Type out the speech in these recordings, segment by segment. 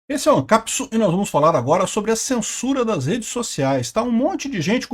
Esse é o Ancapsu e nós vamos falar agora sobre a censura das redes sociais. Tá? Um monte de gente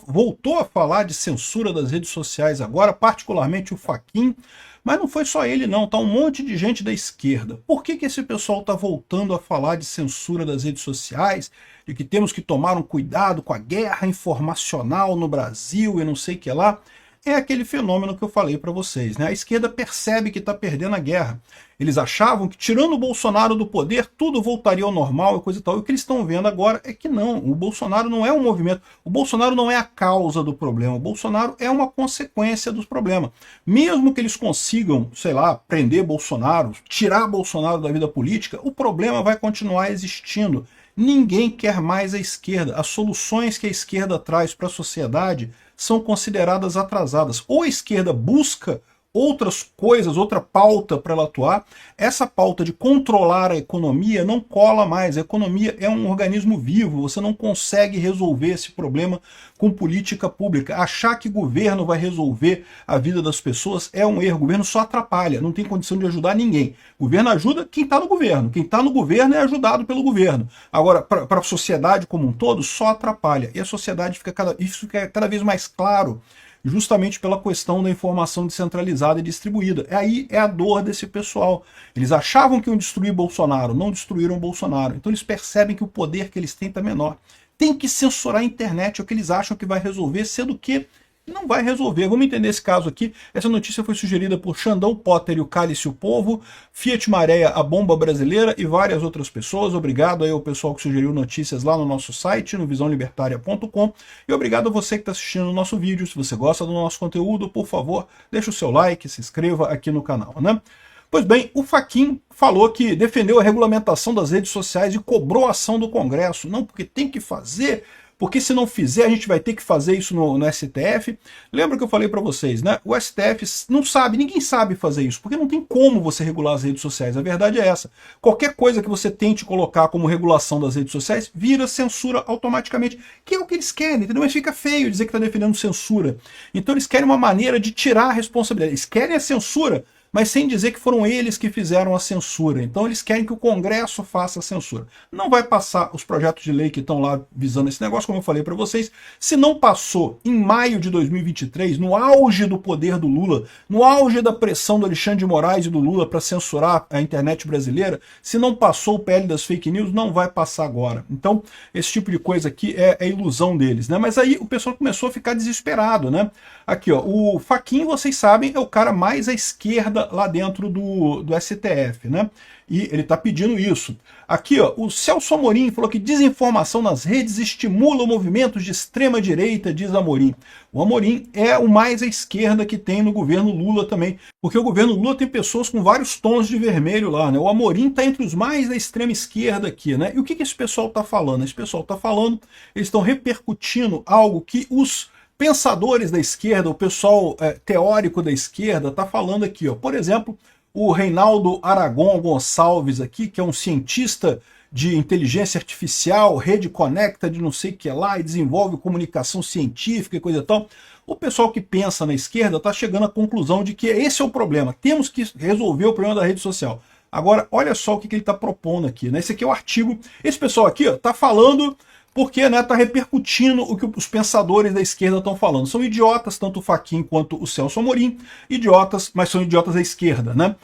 voltou a falar de censura das redes sociais agora, particularmente o Fachin, mas não foi só ele não, tá um monte de gente da esquerda. Por que esse pessoal está voltando a falar de censura das redes sociais, de que temos que tomar um cuidado com a guerra informacional no Brasil e não sei o que lá? É aquele fenômeno que eu falei para vocês, né? A esquerda percebe que está perdendo a guerra. Eles achavam que tirando o Bolsonaro do poder, tudo voltaria ao normal e coisa e tal. E o que eles estão vendo agora é que não, o Bolsonaro não é um movimento, o Bolsonaro não é a causa do problema, o Bolsonaro é uma consequência dos problemas. Mesmo que eles consigam, sei lá, prender Bolsonaro, tirar Bolsonaro da vida política, o problema vai continuar existindo. Ninguém quer mais a esquerda. As soluções que a esquerda traz para a sociedade são consideradas atrasadas. Ou a esquerda busca outras coisas, outra pauta para ela atuar, essa pauta de controlar a economia não cola mais. A economia é um organismo vivo, você não consegue resolver esse problema com política pública. Achar que governo vai resolver a vida das pessoas é um erro. O governo só atrapalha, não tem condição de ajudar ninguém. O governo ajuda quem está no governo. Quem está no governo é ajudado pelo governo. Agora, para a sociedade como um todo, só atrapalha. E a sociedade isso fica cada vez mais claro justamente pela questão da informação descentralizada e distribuída. Aí é a dor desse pessoal. Eles achavam que iam destruir Bolsonaro, não destruíram Bolsonaro. Então eles percebem que o poder que eles têm está menor. Tem que censurar a internet, é o que eles acham que vai resolver, sendo que não vai resolver. Vamos entender esse caso aqui. Essa notícia foi sugerida por Xandão Potter e o Cálice o Povo, Fiat Maréia, a bomba brasileira e várias outras pessoas. Obrigado aí ao pessoal que sugeriu notícias lá no nosso site, no visãolibertaria.com. E obrigado a você que está assistindo o nosso vídeo. Se você gosta do nosso conteúdo, por favor, deixa o seu like, se inscreva aqui no canal, né? Pois bem, o Fachin falou que defendeu a regulamentação das redes sociais e cobrou a ação do Congresso. Não, porque tem que fazer, porque se não fizer a gente vai ter que fazer isso no STF. Lembra que eu falei para vocês, né? O STF não sabe, ninguém sabe fazer isso, porque não tem como você regular as redes sociais. A verdade é essa. Qualquer coisa que você tente colocar como regulação das redes sociais vira censura automaticamente, que é o que eles querem, entendeu? Mas fica feio dizer que está defendendo censura. Então eles querem uma maneira de tirar a responsabilidade. Eles querem a censura, mas sem dizer que foram eles que fizeram a censura. Então eles querem que o Congresso faça a censura. Não vai passar os projetos de lei que estão lá visando esse negócio, como eu falei para vocês. Se não passou em maio de 2023, no auge do poder do Lula, no auge da pressão do Alexandre de Moraes e do Lula para censurar a internet brasileira, se não passou o PL das fake news, não vai passar agora. Então esse tipo de coisa aqui é ilusão deles, né? Mas aí o pessoal começou a ficar desesperado, né? Aqui, ó, o Fachin, vocês sabem, é o cara mais à esquerda lá dentro do STF, né? E ele está pedindo isso. Aqui, ó, o Celso Amorim falou que desinformação nas redes estimula movimentos de extrema direita, diz Amorim. O Amorim é o mais à esquerda que tem no governo Lula também, porque o governo Lula tem pessoas com vários tons de vermelho lá, né? O Amorim está entre os mais da extrema esquerda aqui, né? E o que esse pessoal está falando? Esse pessoal está falando, eles estão repercutindo algo que os pensadores da esquerda, o pessoal teórico da esquerda está falando aqui, ó. Por exemplo, o Reinaldo Aragon Gonçalves aqui, que é um cientista de inteligência artificial, rede conecta de não sei o que lá, e desenvolve comunicação científica e coisa e tal. O pessoal que pensa na esquerda está chegando à conclusão de que esse é o problema, temos que resolver o problema da rede social. Agora, olha só o que ele está propondo aqui, né? Esse aqui é o artigo, esse pessoal aqui está falando porque está repercutindo o que os pensadores da esquerda estão falando. São idiotas, tanto o Fachin quanto o Celso Amorim, idiotas, mas são idiotas da esquerda, né?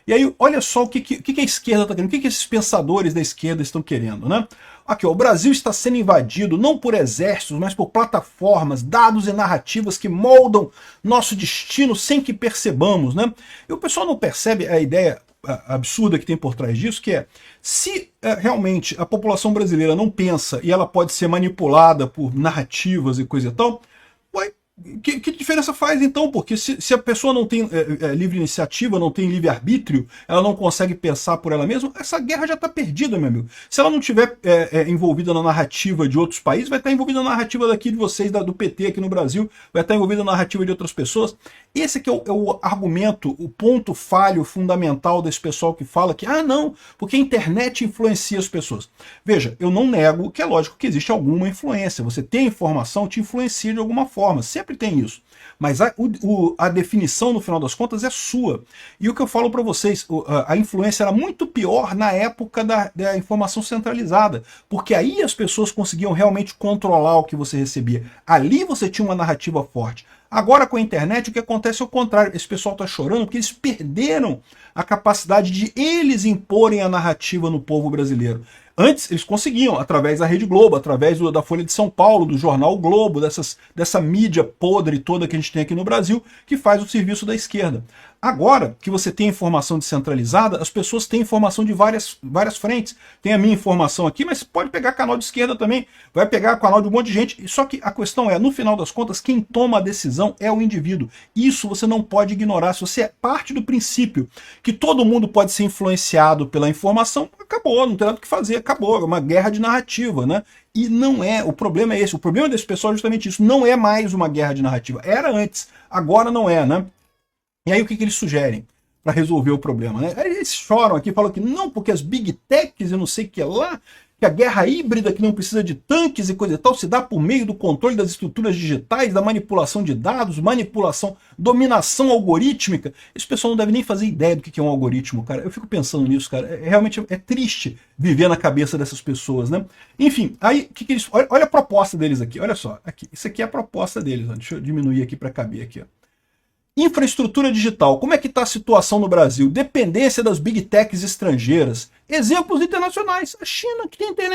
E aí, olha só o que a esquerda está querendo, o que esses pensadores da esquerda estão querendo, né? Aqui, ó, o Brasil está sendo invadido não por exércitos, mas por plataformas, dados e narrativas que moldam nosso destino sem que percebamos, né? E o pessoal não percebe a ideia absurda que tem por trás disso, que é, se realmente a população brasileira não pensa e ela pode ser manipulada por narrativas e coisa e tal, ué, que diferença faz então? Porque se a pessoa não tem livre iniciativa, não tem livre-arbítrio, ela não consegue pensar por ela mesma, essa guerra já está perdida, meu amigo. Se ela não estiver envolvida na narrativa de outros países, vai estar envolvida na narrativa daqui de vocês, do PT aqui no Brasil, vai estar envolvida na narrativa de outras pessoas. Esse aqui é o argumento, o ponto falho fundamental desse pessoal que fala que, não, porque a internet influencia as pessoas. Veja, eu não nego que é lógico que existe alguma influência. Você tem informação, te influencia de alguma forma. Se sempre tem isso. Mas a definição, no final das contas, é sua. E o que eu falo para vocês, a influência era muito pior na época da informação centralizada, porque aí as pessoas conseguiam realmente controlar o que você recebia. Ali você tinha uma narrativa forte. Agora com a internet o que acontece é o contrário. Esse pessoal está chorando porque eles perderam a capacidade de eles imporem a narrativa no povo brasileiro. Antes eles conseguiam, através da Rede Globo, através da Folha de São Paulo, do jornal o Globo, dessa mídia podre toda que a gente tem aqui no Brasil, que faz o serviço da esquerda. Agora que você tem informação descentralizada, as pessoas têm informação de várias frentes. Tem a minha informação aqui, mas pode pegar canal de esquerda também, vai pegar canal de um monte de gente. Só que a questão é, no final das contas, quem toma a decisão é o indivíduo. Isso você não pode ignorar. Se você é parte do princípio que todo mundo pode ser influenciado pela informação, acabou, não tem nada o que fazer, acabou. É uma guerra de narrativa, né? E não é, o problema é esse. O problema desse pessoal é justamente isso. Não é mais uma guerra de narrativa. Era antes, agora não é, né? E aí o que eles sugerem para resolver o problema, né? Eles choram aqui, falam que não, porque as big techs, eu não sei o que lá, que a guerra híbrida que não precisa de tanques e coisa e tal, se dá por meio do controle das estruturas digitais, da manipulação de dados, manipulação, dominação algorítmica. Esse pessoal não deve nem fazer ideia do que é um algoritmo, cara. Eu fico pensando nisso, cara. Realmente é triste viver na cabeça dessas pessoas, né? Enfim, aí o que eles... Olha a proposta deles aqui, olha só. Aqui, isso aqui é a proposta deles, ó. Deixa eu diminuir aqui para caber aqui, ó. Infraestrutura digital. Como é que está a situação no Brasil? Dependência das big techs estrangeiras. Exemplos internacionais. A China, que tem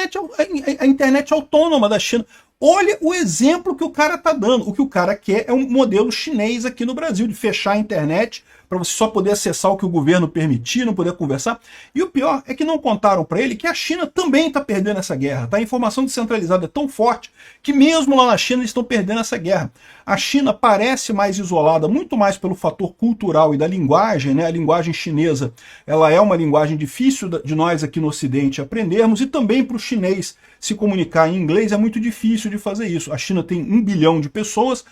a internet autônoma da China. Olha o exemplo que o cara está dando. O que o cara quer é um modelo chinês aqui no Brasil, de fechar a internet para você só poder acessar o que o governo permitir, não poder conversar. E o pior é que não contaram para ele que a China também está perdendo essa guerra. Tá? A informação descentralizada é tão forte que mesmo lá na China eles estão perdendo essa guerra. A China parece mais isolada, muito mais pelo fator cultural e da linguagem, né? A linguagem chinesa, ela é uma linguagem difícil de nós aqui no Ocidente aprendermos, e também para o chinês se comunicar em inglês é muito difícil de fazer isso. A China tem 1 bilhão de pessoas,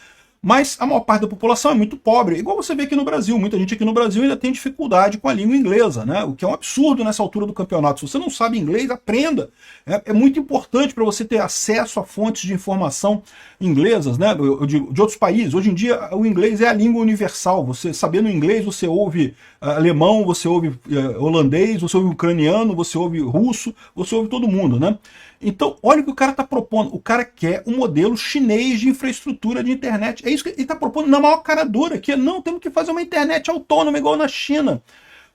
mas a maior parte da população é muito pobre, igual você vê aqui no Brasil. Muita gente aqui no Brasil ainda tem dificuldade com a língua inglesa, né? O que é um absurdo nessa altura do campeonato. Se você não sabe inglês, aprenda. É muito importante para você ter acesso a fontes de informação inglesas, né? De outros países. Hoje em dia, o inglês é a língua universal. Você, sabendo inglês, você ouve alemão, você ouve holandês, você ouve ucraniano, você ouve russo, você ouve todo mundo, né? Então, olha o que o cara está propondo. O cara quer um modelo chinês de infraestrutura de internet. É isso que ele está propondo na maior cara dura, que é, não, temos que fazer uma internet autônoma igual na China.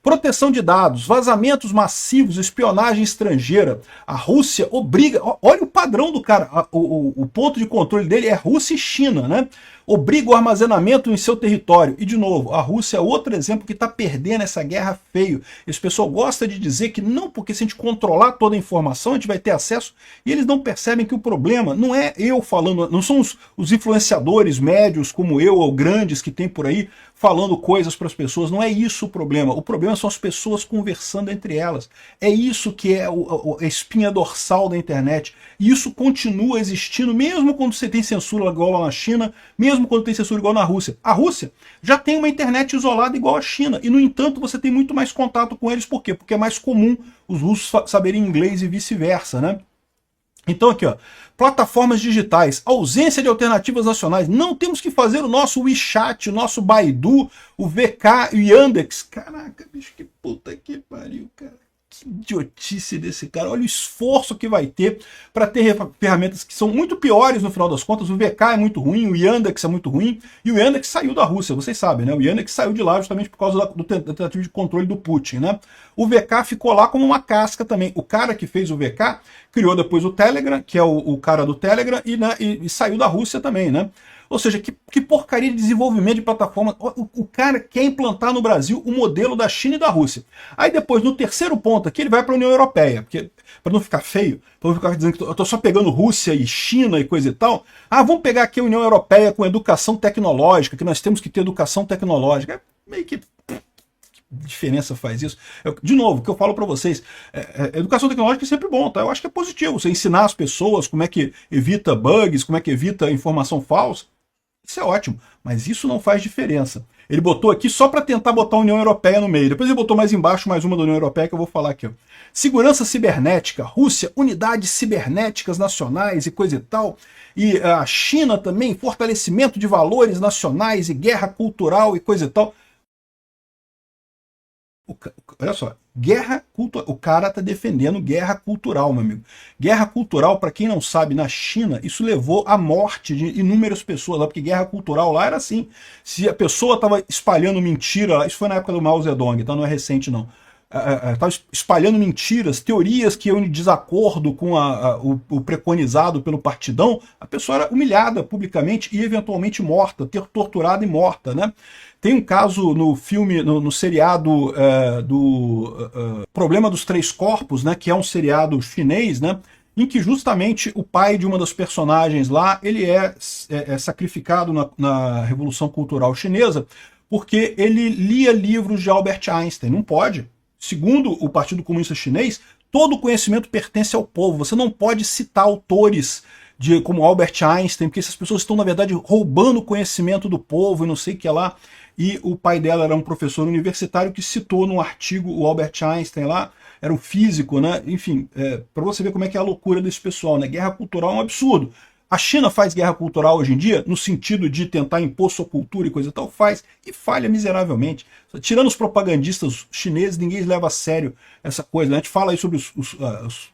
Proteção de dados, vazamentos massivos, espionagem estrangeira. A Rússia obriga... Olha o padrão do cara. O ponto de controle dele é Rússia e China, né? Obriga o armazenamento em seu território. E, de novo, a Rússia é outro exemplo que está perdendo essa guerra feio. Esse pessoal gosta de dizer que não, porque se a gente controlar toda a informação, a gente vai ter acesso, e eles não percebem que o problema não é eu falando, não são os influenciadores médios como eu, ou grandes que tem por aí, falando coisas para as pessoas. Não é isso o problema. O problema são as pessoas conversando entre elas. É isso que é a espinha dorsal da internet. E isso continua existindo, mesmo quando você tem censura igual lá na China, mesmo quando tem censura igual na Rússia. A Rússia já tem uma internet isolada igual a China, e no entanto você tem muito mais contato com eles. Por quê? Porque é mais comum os russos saberem inglês e vice-versa, né? Então aqui, ó, plataformas digitais, ausência de alternativas nacionais. Não temos que fazer o nosso WeChat, o nosso Baidu, o VK e o Yandex. Caraca, bicho, que puta que pariu, cara. Que idiotice desse cara. Olha o esforço que vai ter para ter ferramentas que são muito piores no final das contas. O VK é muito ruim, o Yandex é muito ruim, e o Yandex saiu da Rússia, vocês sabem, né? O Yandex saiu de lá justamente por causa da tentativa de controle do Putin, né? O VK ficou lá como uma casca também. O cara que fez o VK criou depois o Telegram, que é o cara do Telegram, e saiu da Rússia também, né? Ou seja, que porcaria de desenvolvimento de plataforma. O cara quer implantar no Brasil o modelo da China e da Rússia. Aí depois, no terceiro ponto aqui, ele vai para a União Europeia, porque para não ficar feio, para não ficar dizendo que eu estou só pegando Rússia e China e coisa e tal. Ah, vamos pegar aqui a União Europeia com educação tecnológica, que nós temos que ter educação tecnológica. É meio que diferença faz isso? De novo, o que eu falo para vocês, educação tecnológica é sempre bom, tá? Eu acho que é positivo, você ensinar as pessoas como é que evita bugs, como é que evita informação falsa, isso é ótimo, mas isso não faz diferença. Ele botou aqui só para tentar botar a União Europeia no meio. Depois ele botou mais embaixo mais uma da União Europeia que eu vou falar aqui. Ó. Segurança cibernética, Rússia, unidades cibernéticas nacionais e coisa e tal. E a China também, fortalecimento de valores nacionais e guerra cultural e coisa e tal. Olha só, guerra cultural. O cara tá defendendo guerra cultural, meu amigo. Guerra cultural, para quem não sabe, na China, isso levou à morte de inúmeras pessoas lá, porque guerra cultural lá era assim. Se a pessoa tava espalhando mentira, isso foi na época do Mao Zedong, então não é recente não. Estava espalhando mentiras, teorias que iam em desacordo com o preconizado pelo partidão, a pessoa era humilhada publicamente e eventualmente morta, torturada e morta, né? Tem um caso no filme, no seriado do Problema dos Três Corpos, né, que é um seriado chinês, né, em que justamente o pai de uma das personagens lá, ele é sacrificado na Revolução Cultural Chinesa, porque ele lia livros de Albert Einstein. Não pode. Segundo o Partido Comunista Chinês, todo conhecimento pertence ao povo. Você não pode citar autores como Albert Einstein, porque essas pessoas estão, na verdade, roubando o conhecimento do povo e não sei o que lá. E o pai dela era um professor universitário que citou num artigo o Albert Einstein lá, era um físico, né? Enfim, para você ver como é que é a loucura desse pessoal, né? Guerra cultural é um absurdo. A China faz guerra cultural hoje em dia, no sentido de tentar impor sua cultura e coisa e tal, faz, e falha miseravelmente. Tirando os propagandistas chineses, ninguém leva a sério essa coisa, né? A gente fala aí sobre os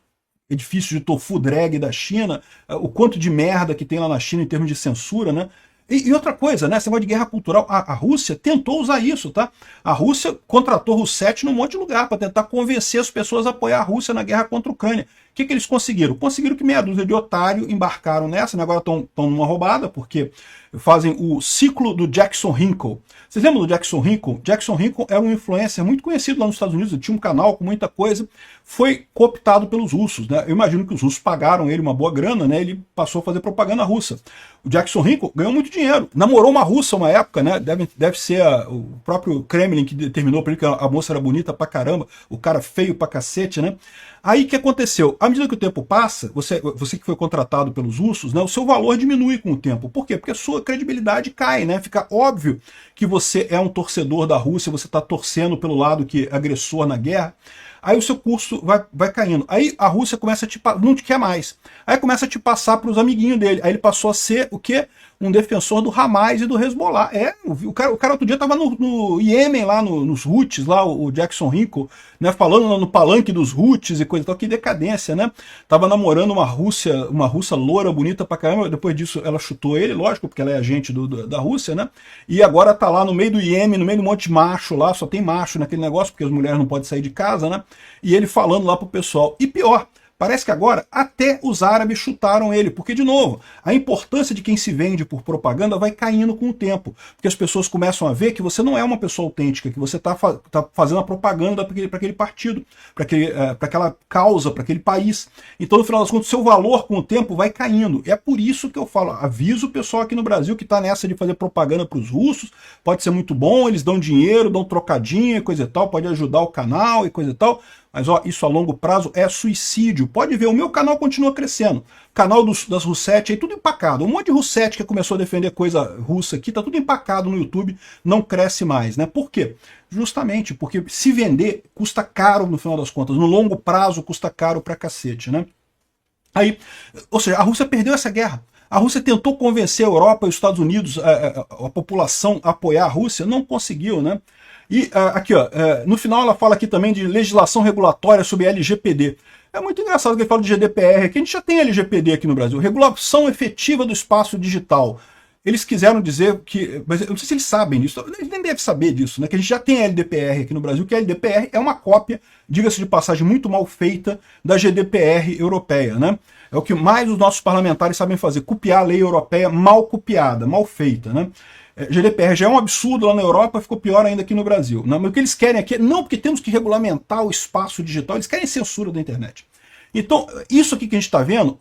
edifícios de tofu drag da China, o quanto de merda que tem lá na China em termos de censura, né? E outra coisa, né? Esse negócio de guerra cultural, a Rússia tentou usar isso, tá? A Rússia contratou Rousseff num monte de lugar para tentar convencer as pessoas a apoiar a Rússia na guerra contra a Ucrânia. O que eles conseguiram? Conseguiram que meia dúzia de otários embarcaram nessa, né? Agora estão numa roubada, porque fazem o ciclo do Jackson Hinkle. Vocês lembram do Jackson Hinkle? Jackson Hinkle era um influencer muito conhecido lá nos Estados Unidos, tinha um canal com muita coisa, foi cooptado pelos russos, né? Eu imagino que os russos pagaram ele uma boa grana, né? Ele passou a fazer propaganda russa. O Jackson Hinkle ganhou muito dinheiro, namorou uma russa uma época, né? Deve ser o próprio Kremlin que determinou para ele que a moça era bonita pra caramba, o cara feio pra cacete, né? Aí o que aconteceu? À medida que o tempo passa, você que foi contratado pelos russos, né, o seu valor diminui com o tempo. Por quê? Porque a sua credibilidade cai, né? Fica óbvio que você é um torcedor da Rússia, você está torcendo pelo lado que é agressor na guerra. Aí o seu curso vai caindo. Aí a Rússia começa não te quer mais. Aí começa a te passar para os amiguinhos dele. Aí ele passou a ser o quê? Um defensor do Hamas e do Hezbollah. O cara outro dia estava no Iêmen, lá nos Houthis, lá, o Jackson Hinkle, né, falando no palanque dos Houthis e coisa e tal. Que decadência, né? Tava namorando uma russa loura, bonita pra caramba. Depois disso ela chutou ele, lógico, porque ela é agente da Rússia, né? E agora tá lá no meio do Iêmen, no meio do monte de macho lá, só tem macho naquele negócio, porque as mulheres não podem sair de casa, né? E ele falando lá pro pessoal. E pior, parece que agora até os árabes chutaram ele, porque, de novo, a importância de quem se vende por propaganda vai caindo com o tempo, porque as pessoas começam a ver que você não é uma pessoa autêntica, que você está fazendo a propaganda para aquele partido, para aquela causa, para aquele país. Então, no final das contas, o seu valor com o tempo vai caindo. É por isso que eu falo, aviso o pessoal aqui no Brasil que está nessa de fazer propaganda para os russos, pode ser muito bom, eles dão dinheiro, dão trocadinho e coisa e tal, pode ajudar o canal e coisa e tal, mas ó, isso a longo prazo é suicídio. Pode ver, o meu canal continua crescendo. O canal das Russetti aí, tudo empacado. Um monte de Russetti que começou a defender coisa russa aqui, tá tudo empacado no YouTube, não cresce mais, né? Por quê? Justamente porque se vender custa caro no final das contas. No longo prazo custa caro pra cacete, né? Aí, ou seja, a Rússia perdeu essa guerra. A Rússia tentou convencer a Europa e os Estados Unidos, a população, a apoiar a Rússia, não conseguiu, né? E aqui, ó, no final ela fala aqui também de legislação regulatória sobre LGPD. É muito engraçado que ele fala de GDPR, que a gente já tem LGPD aqui no Brasil, regulação efetiva do espaço digital. Eles quiseram dizer que, mas eu não sei se eles sabem disso, eles nem devem saber disso, né? Que a gente já tem a LDPR aqui no Brasil, que a LDPR é uma cópia, diga-se de passagem, muito mal feita da GDPR europeia, né? É o que mais os nossos parlamentares sabem fazer, copiar a lei europeia mal copiada, mal feita, né? GDPR já é um absurdo lá na Europa, ficou pior ainda aqui no Brasil. Né? Mas o que eles querem aqui, não porque temos que regulamentar o espaço digital, eles querem censura da internet. Então, isso aqui que a gente está vendo,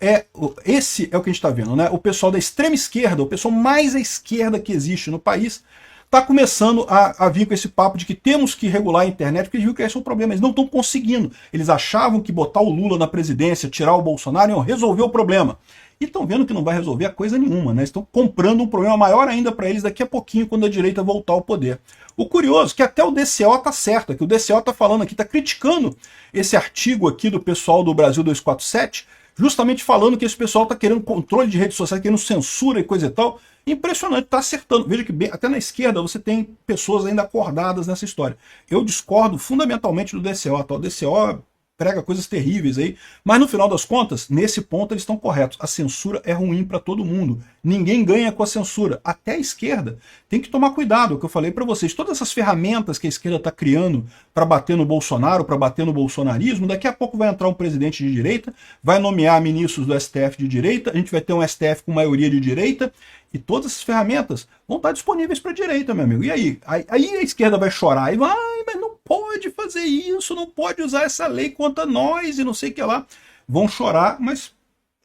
esse é o que a gente está vendo, né? O pessoal da extrema esquerda, o pessoal mais à esquerda que existe no país, está começando a vir com esse papo de que temos que regular a internet, porque eles viram que esse é o problema. Eles não estão conseguindo. Eles achavam que botar o Lula na presidência, tirar o Bolsonaro, iam resolver o problema. E estão vendo que não vai resolver a coisa nenhuma, né? Estão comprando um problema maior ainda para eles daqui a pouquinho, quando a direita voltar ao poder. O curioso é que até o DCO está certo, que o DCO está falando aqui, está criticando esse artigo aqui do pessoal do Brasil 247, justamente falando que esse pessoal está querendo controle de redes sociais, querendo censura e coisa e tal. Impressionante, está acertando. Veja que até na esquerda você tem pessoas ainda acordadas nessa história. Eu discordo fundamentalmente do DCO, tá? O DCO prega coisas terríveis aí, mas no final das contas, nesse ponto eles estão corretos. A censura é ruim para todo mundo. Ninguém ganha com a censura. Até a esquerda tem que tomar cuidado, é o que eu falei para vocês. Todas essas ferramentas que a esquerda está criando para bater no Bolsonaro, para bater no bolsonarismo, daqui a pouco vai entrar um presidente de direita, vai nomear ministros do STF de direita, a gente vai ter um STF com maioria de direita, e todas essas ferramentas vão estar disponíveis para a direita, meu amigo. E aí? Aí a esquerda vai chorar e vai, mas não pode fazer isso, não pode usar essa lei contra nós e não sei o que lá. Vão chorar, mas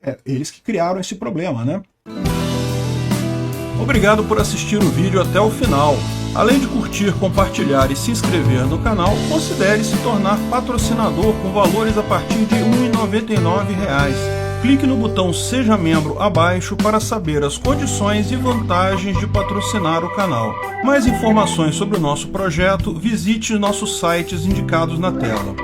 é eles que criaram esse problema, né? Obrigado por assistir o vídeo até o final. Além de curtir, compartilhar e se inscrever no canal, considere se tornar patrocinador com valores a partir de R$ 1,99. Clique no botão Seja Membro abaixo para saber as condições e vantagens de patrocinar o canal. Mais informações sobre o nosso projeto, visite nossos sites indicados na tela.